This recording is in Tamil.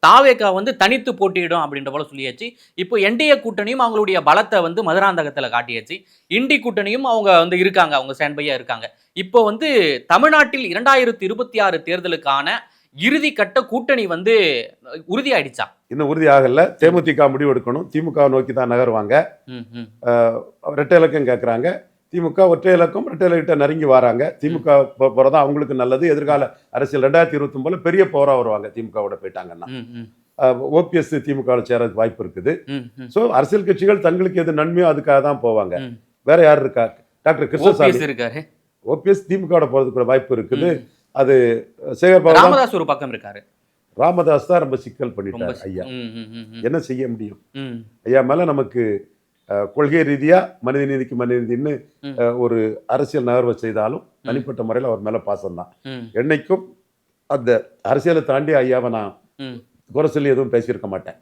தாவேகா வந்து தனித்து போட்டியிடும் அப்படின்ற போல சொல்லியாச்சு. இப்போ என்டிஏ கூட்டணியும் அவங்களுடைய பலத்தை வந்து மதுராந்தகத்துல காட்டியாச்சு. இண்டி கூட்டணியும் அவங்க வந்து இருக்காங்க. அவங்க ஸ்டாண்ட் பையா இருக்காங்க. இப்போ வந்து தமிழ்நாட்டில் 2026 தேர்தலுக்கான இறுதி கட்ட கூட்டணி வந்து உறுதியாயிடுச்சா? இன்னும் உறுதி ஆகல. தேமுதிக முடிவு எடுக்கணும். திமுக நோக்கி தான் நகருவாங்க. இரட்டை இலக்கம் கேட்குறாங்க. திமுக ஒற்றை இலக்கம் இரட்டை இலக்கிட்ட நெருங்கி வராங்க. திமுக போறதா அவங்களுக்கு நல்லது. எதிர்கால அரசியல் 2029 பெரிய போரா வருவாங்க திமுகவோட போயிட்டாங்கன்னா. ஓபிஎஸ் திமுக சேரதுக்கு வாய்ப்பு இருக்குது. ஸோ அரசியல் கட்சிகள் தங்களுக்கு எது நன்மையோ அதுக்காக தான் போவாங்க. வேற யார் இருக்கா? டாக்டர் கிருஷ்ணசாமி இருக்காரு. ஓபிஎஸ் திமுக போறதுக்கு வாய்ப்பு இருக்குது. அது சேகர் பாபு ராமதாஸ் ஒரு பக்கம் இருக்காரு. ராமதாஸ் தான் ரொம்ப சிக்கல் பண்ணிட்டார் ஐயா. என்ன செய்ய முடியும்? ஐயா மேல நமக்கு கொள்கை ரீதியா மனித நீதிக்கு மனித நீதினு ஒரு அரசியல் நகர்வை செய்தாலும் தனிப்பட்ட முறையில் அவர் மேல பாசம் தான். என்னைக்கும் அந்த அரசியலை தாண்டி ஐயாவை நான் குறை சொல்லி எதுவும் பேசியிருக்க மாட்டேன்.